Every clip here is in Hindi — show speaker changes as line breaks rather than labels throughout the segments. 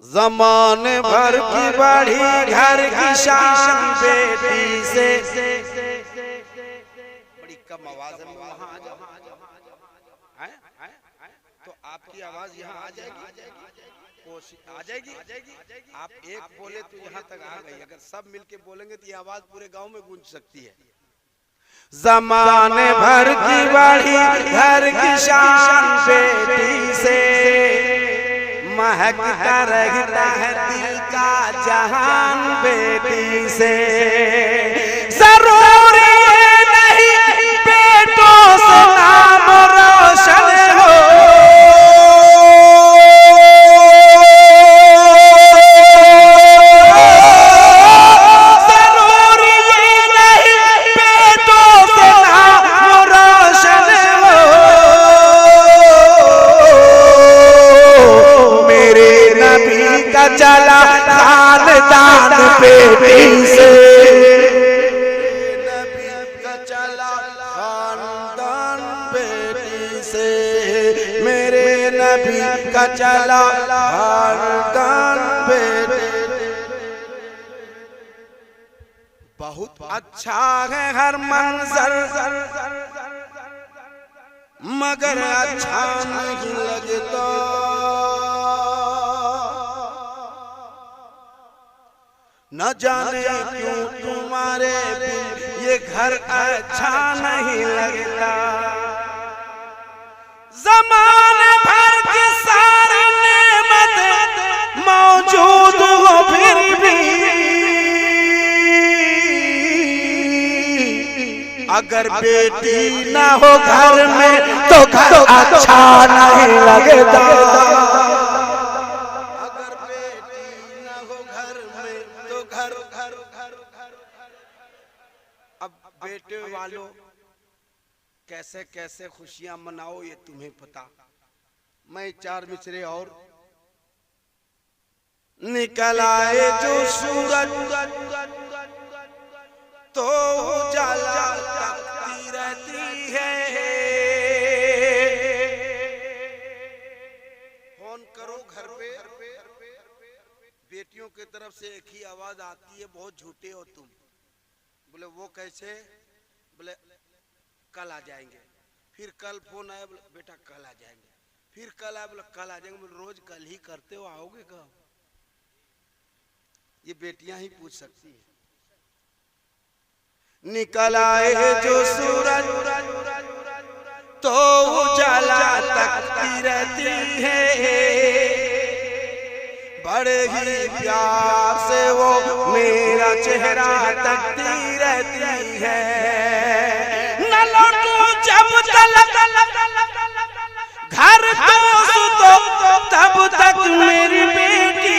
ज़माने भर की बढ़ी घर की शान बेटी से। बड़ी कम आवाज में वहां आ जाओ, तो आपकी आवाज यहाँ आ जाएगी, कोशिश आ जाएगी। आप एक बोले तो यहाँ तक आ गई, अगर सब मिलके बोलेंगे तो ये आवाज पूरे गांव में गूंज सकती है। ज़माने भर की बढ़ी घर की शान बेटी से, महकता रहता है दिल का जहान बेटी से। जरूरी नहीं बेटों से नाम रोशन हो, जरूरी नहीं बेटों से नाम रोशन हो। मेरे नबी का चला खानदान बेटी से, नबी का चला खानदान बेटी से, मेरे नबी का चला खानदान बेटी। बहुत अच्छा है हर मंजर मगर अच्छा नहीं लगता, न जाने क्यों तुम्हारे बिन ये घर अच्छा नहीं लगता। ज़माने भर की सारी नेमत मौजूद हो फिर भी अगर बेटी ना हो घर में तो घर अच्छा नहीं लगता। अगर बेटी ना हो घर में तो घर अब बेटे वालों कैसे कैसे खुशियां मनाओ ये तुम्हें पता। मैं चार मिसरे और निकल आए जो सूरज तो उजाला तकती रहती है। फोन करो घर पे, बेटियों की तरफ से एक ही आवाज आती है, बहुत झूठे हो तुम। बोले वो कैसे? बोले कल आ जाएंगे। फिर कल फोन आया, बोले बेटा कल आ जाएंगे। फिर कल आया, बोले कल आ जाएंगे। बोले रोज कल ही करते हो, आओगे कब? ये बेटियां ही पूछ सकती है। निकल आए जो सूरज तो उजाला तकती रहती है, बड़े ही प्यार से वो मेरा चेहरा तकती रहती है। न लौटूं जब तक घर तो तब तक मेरी बेटी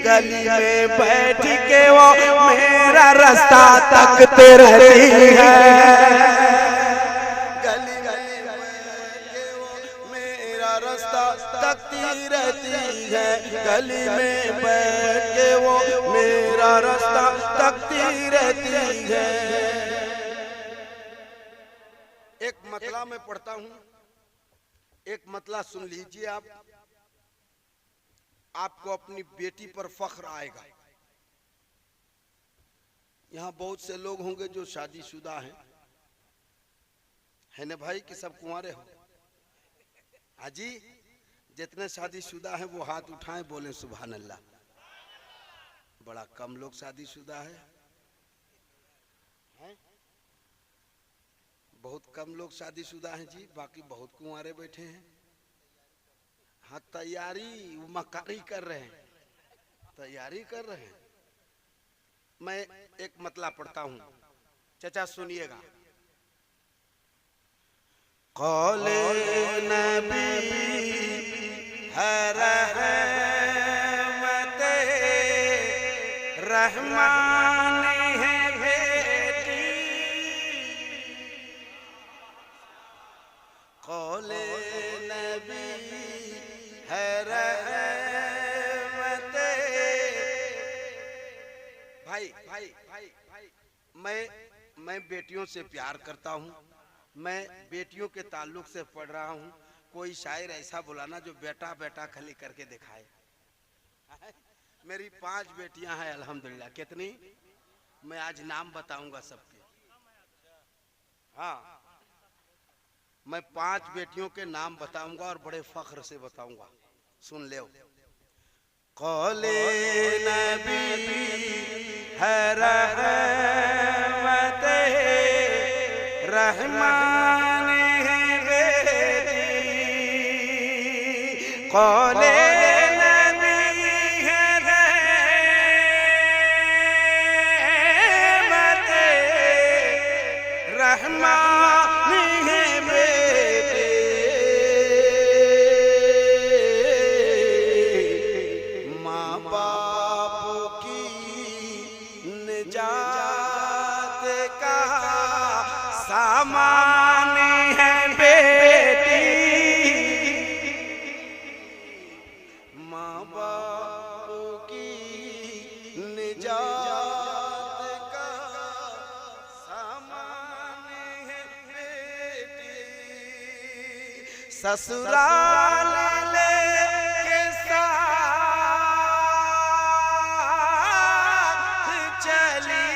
गली में बैठ के वो मेरा रास्ता तकते रहती है। गली में बैठ के वो मेरा रास्ता तकती रहती है। गली में बैठ के वो मेरा रास्ता तकती रहती है। एक मतला मैं पढ़ता हूँ, एक मतला सुन लीजिए आप, आपको अपनी बेटी पर फख्र आएगा। यहाँ बहुत से लोग होंगे जो शादीशुदा हैं, है ना भाई कि सब कुंवारे हो? हाजी, जितने शादीशुदा हैं वो हाथ उठाएं, बोले सुभान अल्लाह। बड़ा कम लोग शादीशुदा है, बहुत कम लोग शादीशुदा हैं जी, बाकी बहुत कुंवारे बैठे हैं। हाँ तैयारी मकारी कर रहे हैं, तैयारी कर रहे हैं। मैं एक मतला पढ़ता हूँ, चाचा सुनिएगा। कौले नबी है रहमते रहमान है बेटी, कौले नबी है रहमते। भाई भाई भाई भाई मैं बेटियों से प्यार करता हूँ, मैं बेटियों के ताल्लुक से पढ़ रहा हूँ, कोई शायर ऐसा बुलाना जो बेटा बेटा खाली करके दिखाए। मेरी 5 बेटियां हैं अल्हम्दुलिल्लाह। कितनी? मैं आज नाम बताऊंगा सबके। हाँ, मैं 5 बेटियों के नाम बताऊंगा और बड़े फख्र से बताऊंगा। सुन ले। कौले नबी है रहमत रहमान है बेटी, कौले नबी है रहमत रहमान है बेटी, माँ बाप की निजात का सामान है बेटी, माँ बाप की निजात का सामान है बेटी, ससुराल लेके साथ चली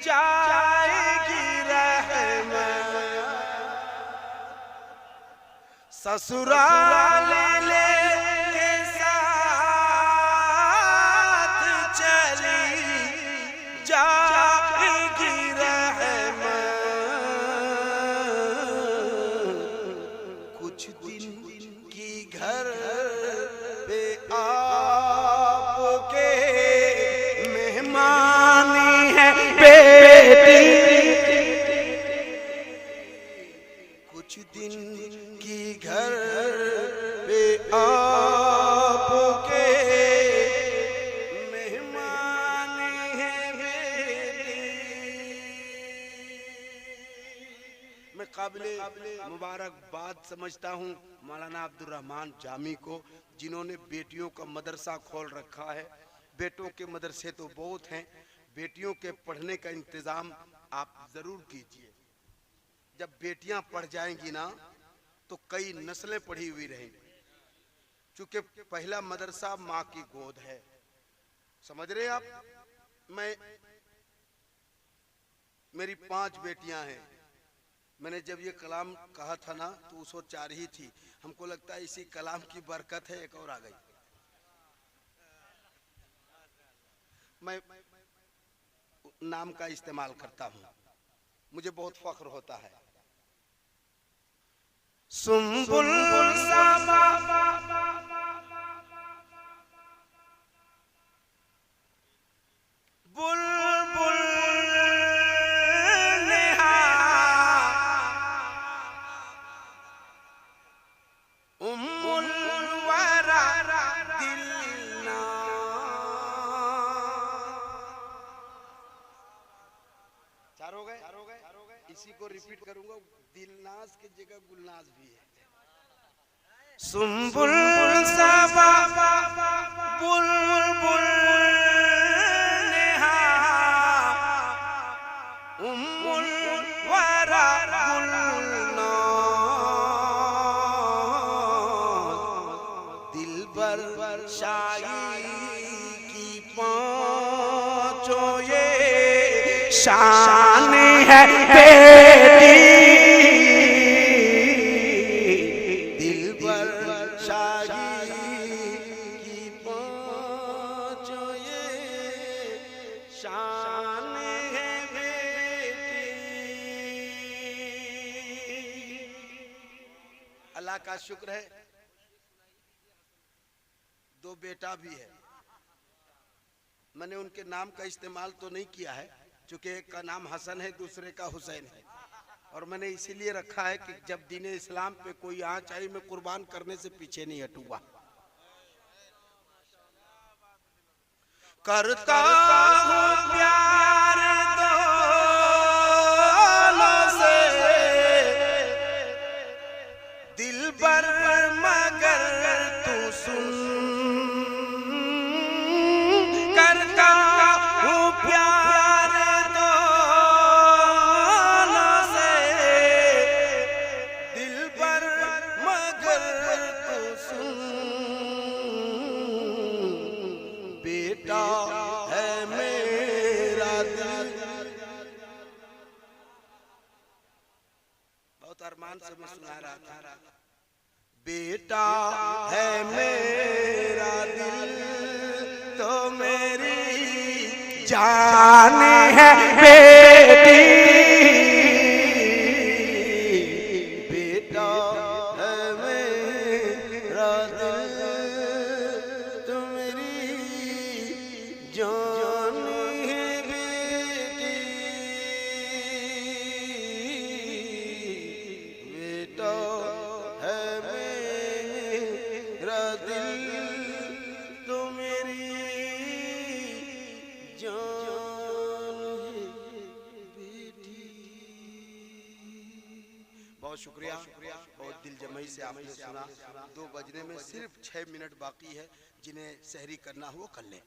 जाएगी ससुराल लेके साथ चली जाएगी रहमत, कुछ दिन की घर पे आपके मेहमान है बेटी, कुछ दिन की घर पे आपके मेहमान है बेटी। मैं काबिले मुबारकबाद समझता हूँ मौलाना अब्दुल रहमान जामी को, जिन्होंने बेटियों का मदरसा खोल रखा है। बेटों के मदरसे तो बहुत हैं, बेटियों के पढ़ने का इंतजाम आप जरूर कीजिए। जब बेटियां पढ़ जाएंगी ना तो कई नस्लें पढ़ी हुई रहेंगी, क्योंकि पहला मदरसा माँ की गोद है। समझ रहे आप? मेरी 5 बेटियां हैं। मैंने जब ये कलाम कहा था ना तो उसको 4 ही थी। हमको लगता है इसी कलाम की बरकत है, एक और आ गई। मैं नाम का इस्तेमाल करता हूँ, मुझे बहुत फख्र होता है। सुम्बुल सामा बुलबुल नेहा उम्मुल वरा दिलना, चार हो गए। इसी को रिपीट करूंगा, दिलनाज की जगह गुलनाज भी है। सुम्बुल साबा बुलबुल नेहा उम्मुल वरा गुलनाज, दिलबर शाही की पांचों ये शान है बेटी, दिलबर शाही की पांचों ये शान है बेटी। अल्लाह का शुक्र है 2 बेटा भी है। मैंने उनके नाम का इस्तेमाल तो नहीं किया है, क्योंकि एक का नाम हसन है, दूसरे का हुसैन है, और मैंने इसीलिए रखा है कि जब दीन इस्लाम पे कोई आँच आई मैं कुर्बान करने से पीछे नहीं हटूंगा। करता हूँ प्यार दोनों से दिलबर मगर तू सुन, करता हूँ प्यार दोनों से बहुत अरमान से मैं सुना रहा था। बेटा है मेरा दिल तो मेरी जान है बेटी, बेटा है मेरा दिल तो मेरी जान है बेटी, बेटा है मेरा दिल तो मेरी जान है बेटी। बहुत शुक्रिया, बहुत दिल जमाई से आपने सुना। 2 बजने में सिर्फ 6 मिनट बाकी है, जिन्हें सहरी करना हो वो कर लें।